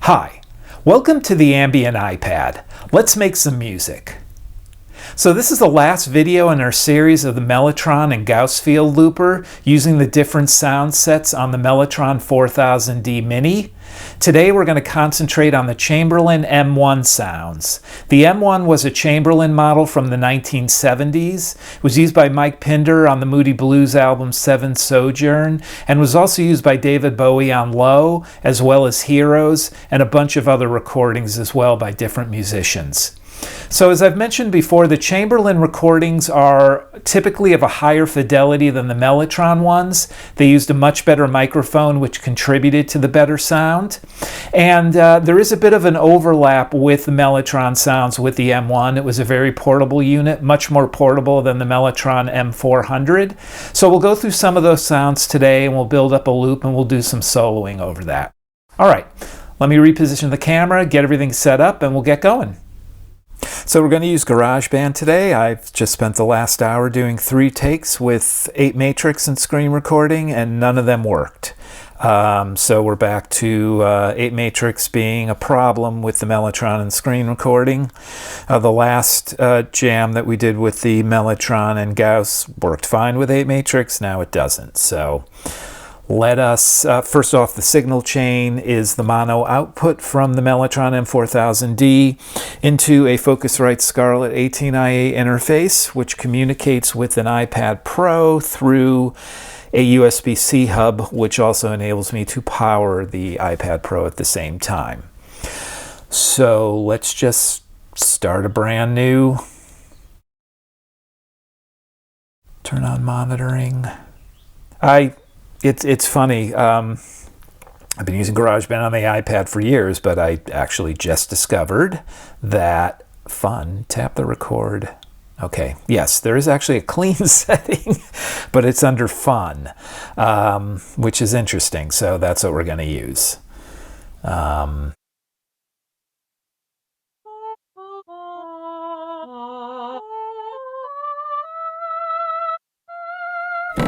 Hi, welcome to the Ambient iPad. Let's make some music. So this is the last video in our series of the Mellotron and Gauss field looper using the different sound sets on the Mellotron M4000D Mini. Today we're going to concentrate on the Chamberlin M1 sounds. The M1 was a Chamberlin model from the 1970s. It was used by Mike Pinder on the Moody Blues album Seven Sojourn, and was also used by David Bowie on Low, as well as Heroes, and a bunch of other recordings as well by different musicians. So as I've mentioned before, the Chamberlin recordings are typically of a higher fidelity than the Mellotron ones. They used a much better microphone, which contributed to the better sound. And there is a bit of an overlap with the Mellotron sounds with the M1. It was a very portable unit, much more portable than the Mellotron M400. So we'll go through some of those sounds today, and we'll build up a loop, and we'll do some soloing over that. All right, let me reposition the camera, get everything set up, and we'll get going. So we're going to use GarageBand today. I've just spent the last hour doing 3 takes with apeMatrix and screen recording, and none of them worked. So we're back to apeMatrix being a problem with the Mellotron and screen recording. The last jam that we did with the Mellotron and Gauss worked fine with apeMatrix. Now it doesn't. So let us, first off, the signal chain is the mono output from the Mellotron M4000D into a Focusrite Scarlett 18IA interface, which communicates with an iPad Pro through a USB-C hub, which also enables me to power the iPad Pro at the same time. So let's just start a brand new, turn on monitoring. It's funny, I've been using GarageBand on the iPad for years, but I actually just discovered that fun, tap the record. Okay, yes, there is actually a clean setting, but it's under fun, which is interesting, so that's what we're going to use.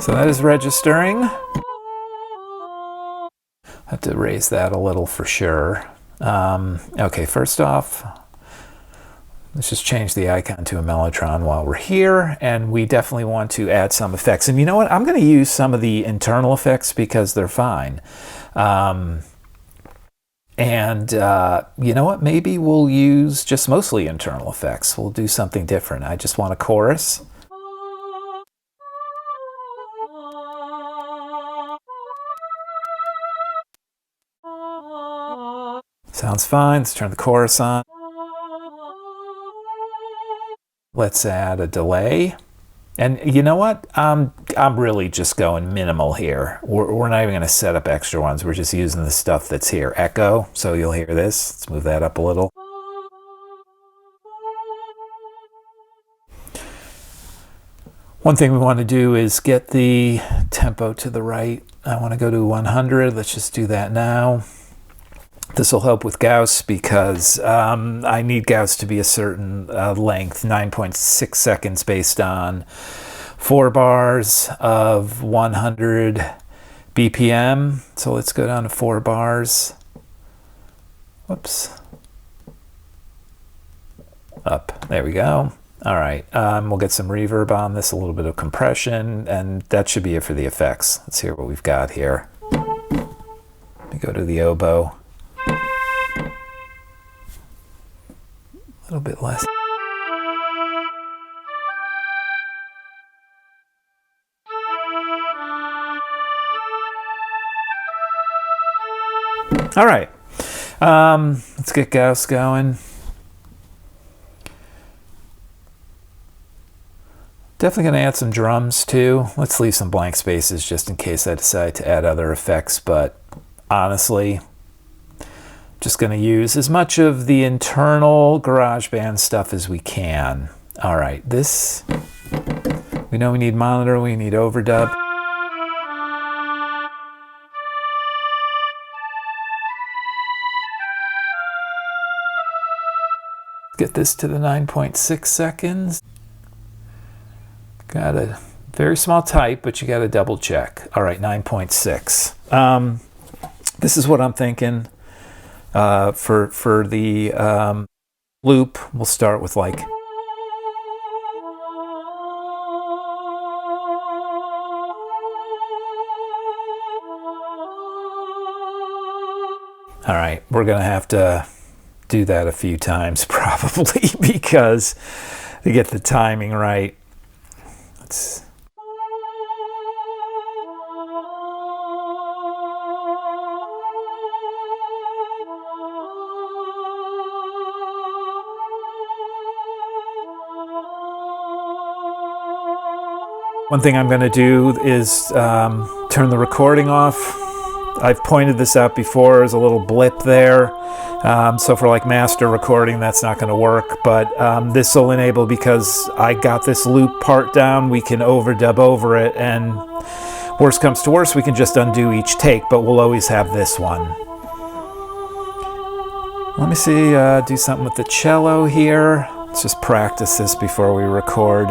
So that is registering. Have to raise that a little for sure. Okay, first off, let's just change the icon to a Mellotron while we're here, and we definitely want to add some effects. And you know what? I'm going to use some of the internal effects because they're fine. You know what? Maybe we'll use just mostly internal effects. We'll do something different. I just want a chorus. Sounds fine. Let's turn the chorus on. Let's add a delay. And you know what? I'm really just going minimal here. We're not even going to set up extra ones. We're just using the stuff that's here. Echo, so you'll hear this. Let's move that up a little. One thing we want to do is get the tempo to the right. I want to go to 100. Let's just do that now. This will help with Gauss because I need Gauss to be a certain length, 9.6 seconds based on 4 bars of 100 BPM. So let's go down to 4 bars. Whoops. Up. There we go. All right. We'll get some reverb on this, a little bit of compression, and that should be it for the effects. Let's hear what we've got here. Let me go to the oboe. A little bit less. All right, let's get Gauss going. Definitely going to add some drums too. Let's leave some blank spaces just in case I decide to add other effects, but honestly, just going to use as much of the internal GarageBand stuff as we can. All right, this, we know we need monitor, we need overdub. Get this to the 9.6 seconds. Got a very small type, but you got to double check. All right, 9.6. This is what I'm thinking. For the loop, we'll start with like. All right, we're gonna have to do that a few times probably because to get the timing right. Let's. One thing I'm going to do is turn the recording off. I've pointed this out before. There's a little blip there. So for like master recording, that's not going to work. But this will enable, because I got this loop part down, we can overdub over it. And worst comes to worst, we can just undo each take, but we'll always have this one. Let me see, do something with the cello here. Let's just practice this before we record.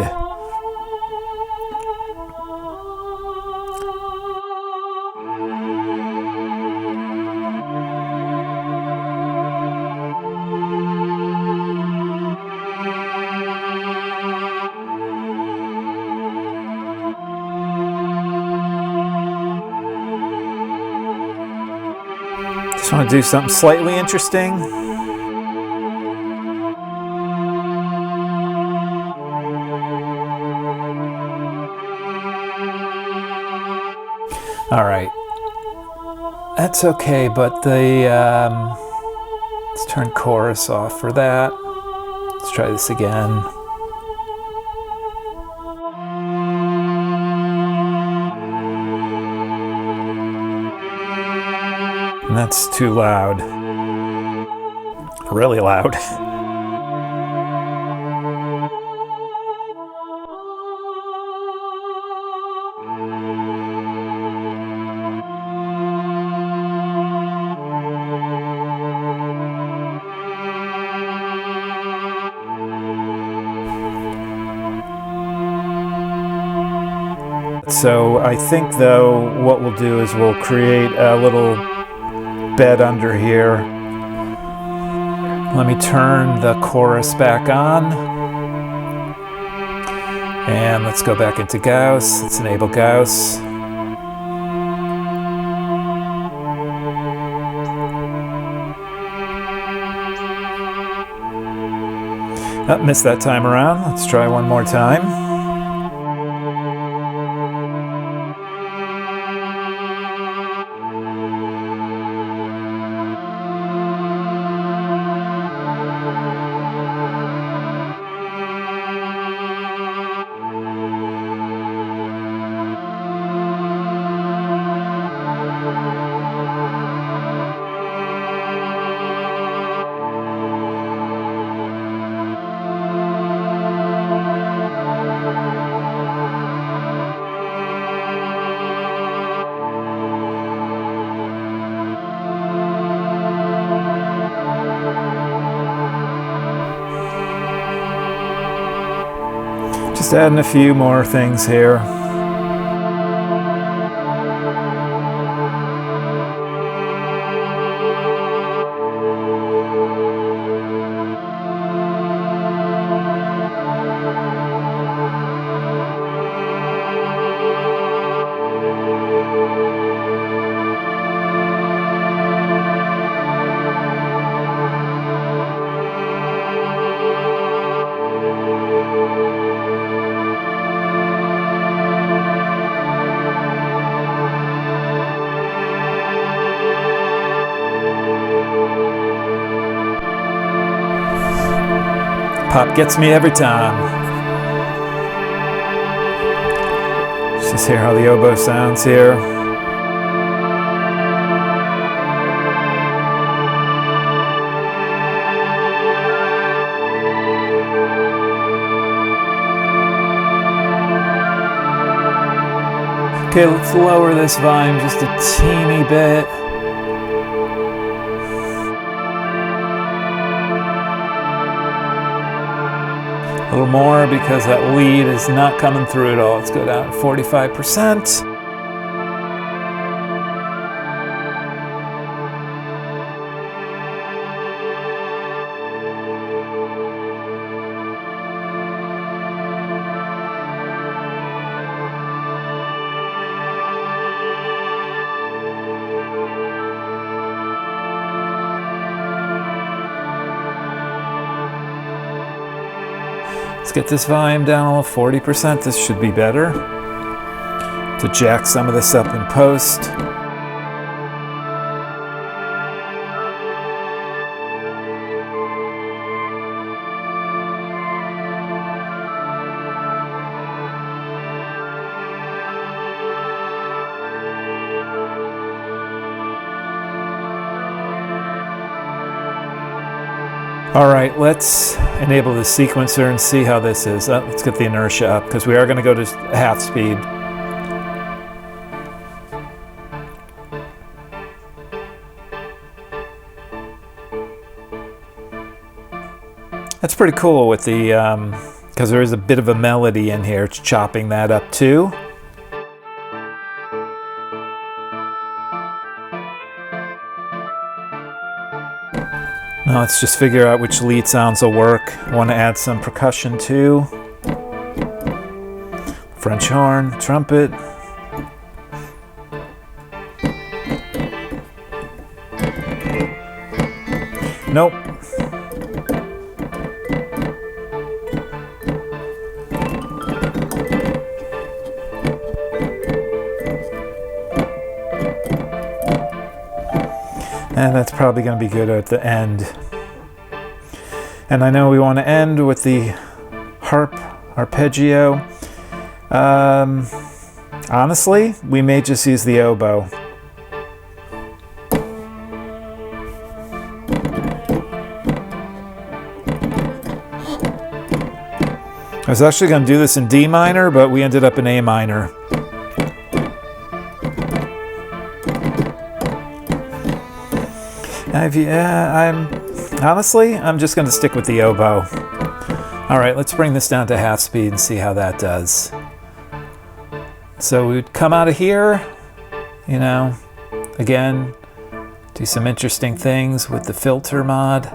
Just want to do something slightly interesting. All right, that's okay, but the let's turn chorus off for that. Let's try this again. And that's too loud. Really loud. So I think though what we'll do is we'll create a little bed under here. Let me turn the chorus back on. And let's go back into Gauss. Let's enable Gauss. Oh, missed that time around. Let's try one more time. Just adding a few more things here. Pop gets me every time. Let's just hear how the oboe sounds here. Okay, let's lower this volume just a teeny bit. A little more because that lead is not coming through at all. Let's go down to 45%. Let's get this volume down a little, 40%. This should be better. To jack some of this up in post. All right, let's enable the sequencer and see how this is. Let's get the inertia up because we are going to go to half speed. That's pretty cool with the, because there is a bit of a melody in here. It's chopping that up too. Now let's just figure out which lead sounds will work. I want to add some percussion too. French horn, trumpet. Nope. And that's probably going to be good at the end. And I know we want to end with the harp arpeggio. Honestly, we may just use the oboe. I was actually going to do this in D minor, but we ended up in A minor. Honestly, I'm just going to stick with the oboe. All right, let's bring this down to half speed and see how that does. So we'd come out of here, you know, again, do some interesting things with the filter mod.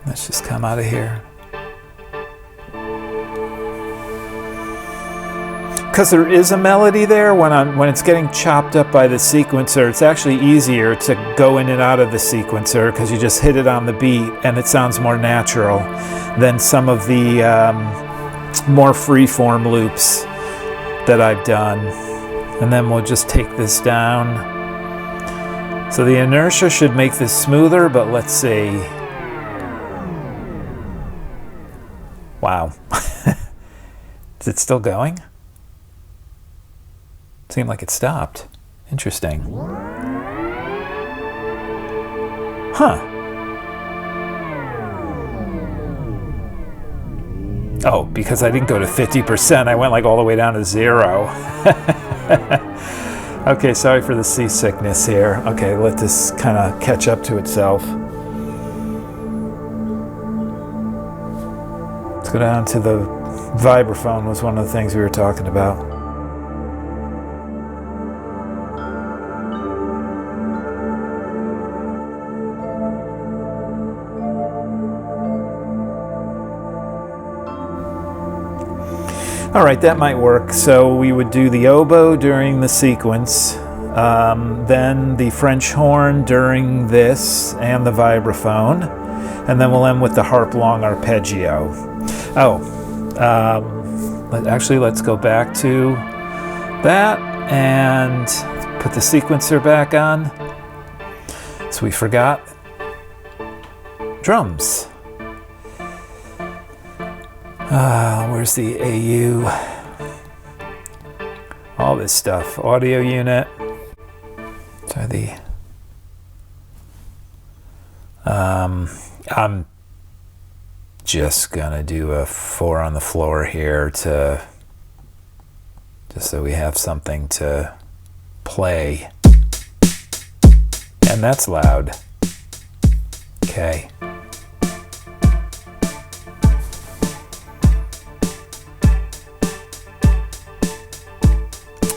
Let's just come out of here. Because there is a melody there, when it's getting chopped up by the sequencer, it's actually easier to go in and out of the sequencer because you just hit it on the beat and it sounds more natural than some of the more free-form loops that I've done. And then we'll just take this down. So the inertia should make this smoother, but let's see. Wow. Is it still going? Seemed like it stopped. Interesting. Huh. Oh, because I didn't go to 50%, I went like all the way down to 0. Okay, sorry for the seasickness here. Okay, let this kind of catch up to itself. Let's go down to the vibraphone, was one of the things we were talking about. All right, that might work. So we would do the oboe during the sequence, then the French horn during this, and the vibraphone, and then we'll end with the harp long arpeggio. Oh, actually, let's go back to that and put the sequencer back on. So we forgot drums. Where's the AU? All this stuff. Audio unit. So I'm just gonna do a 4 on the floor here just so we have something to play. And that's loud. Okay.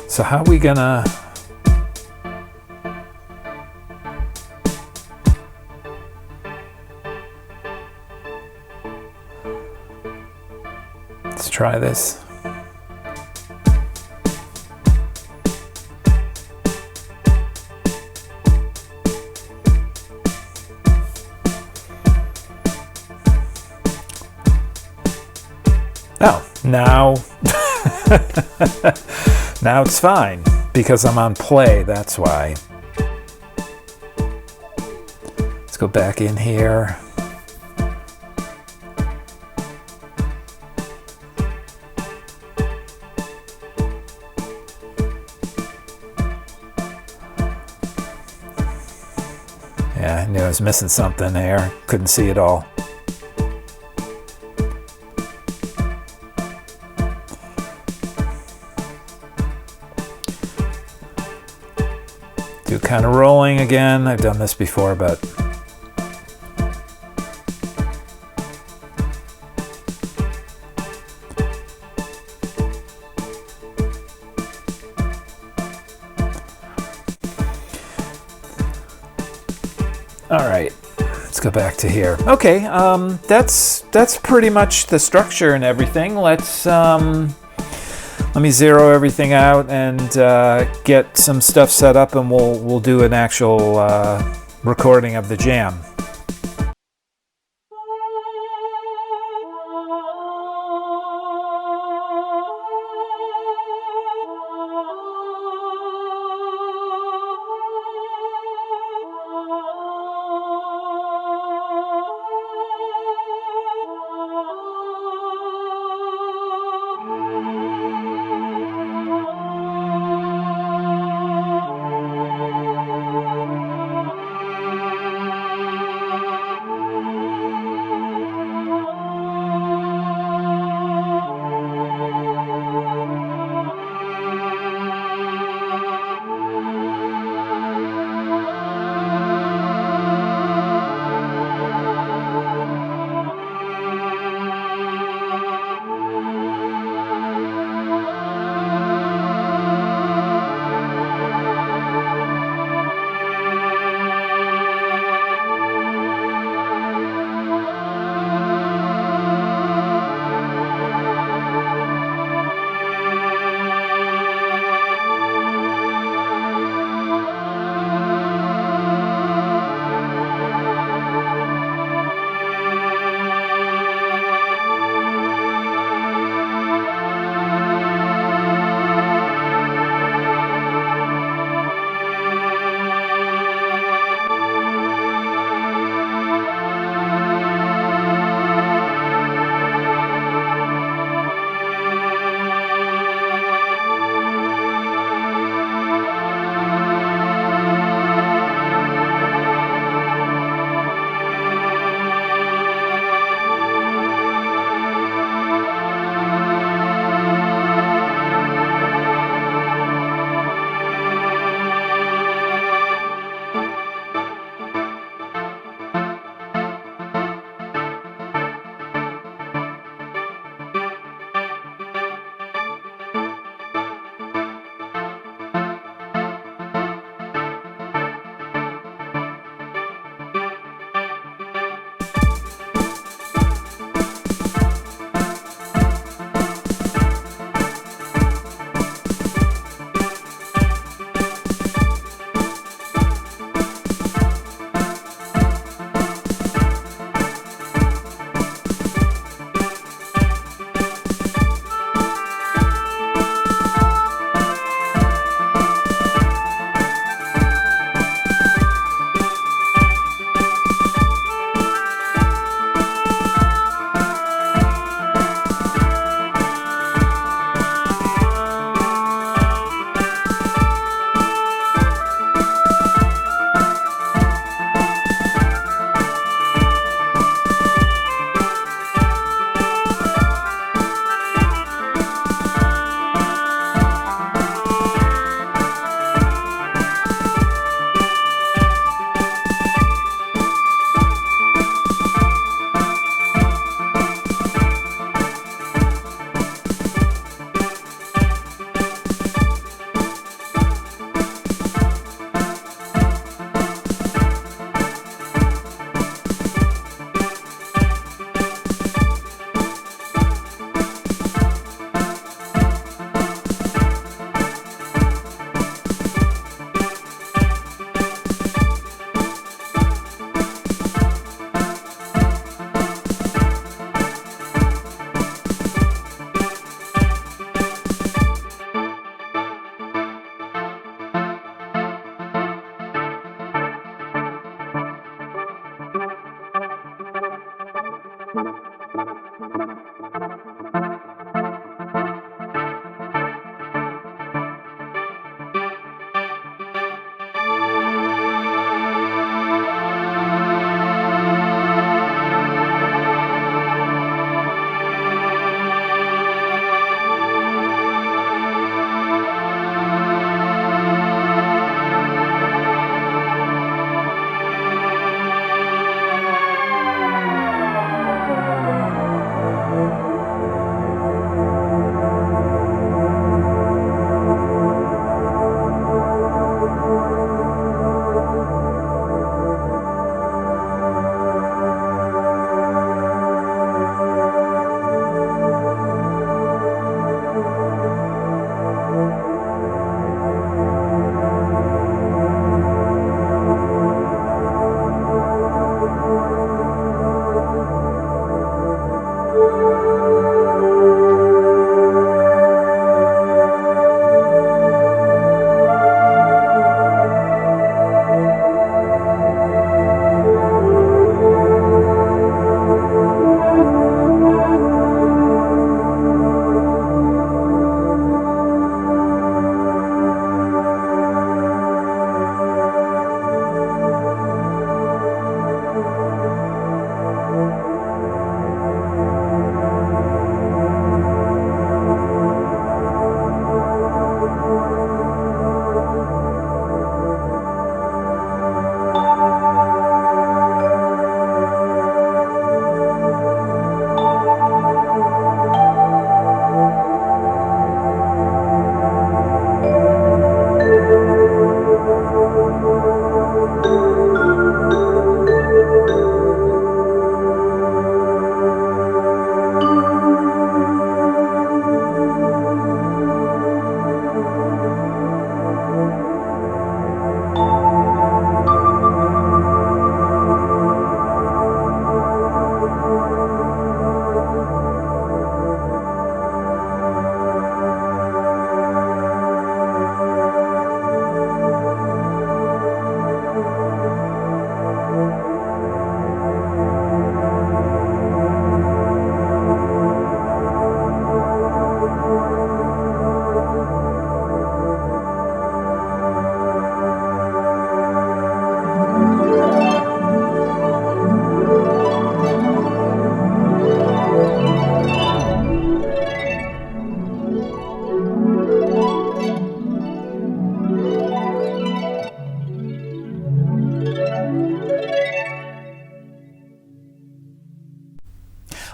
So how are we gonna... Let's try this. Oh, now, now it's fine, because I'm on play, that's why. Let's go back in here. Yeah, I knew I was missing something there. Couldn't see it all. Do kind of rolling again. I've done this before, but all right, let's go back to here. Okay, that's pretty much the structure and everything. Let's let me zero everything out and get some stuff set up, and we'll do an actual recording of the jam.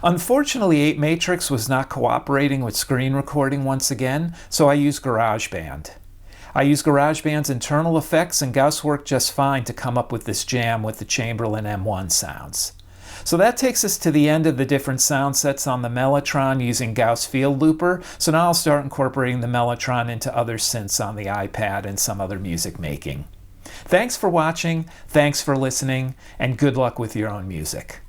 Unfortunately, apeMatrix was not cooperating with screen recording once again, so I used GarageBand. I use GarageBand's internal effects, and Gauss worked just fine to come up with this jam with the Chamberlin M1 sounds. So that takes us to the end of the different sound sets on the Mellotron using Gauss Field Looper. So now I'll start incorporating the Mellotron into other synths on the iPad and some other music making. Thanks for watching, thanks for listening, and good luck with your own music.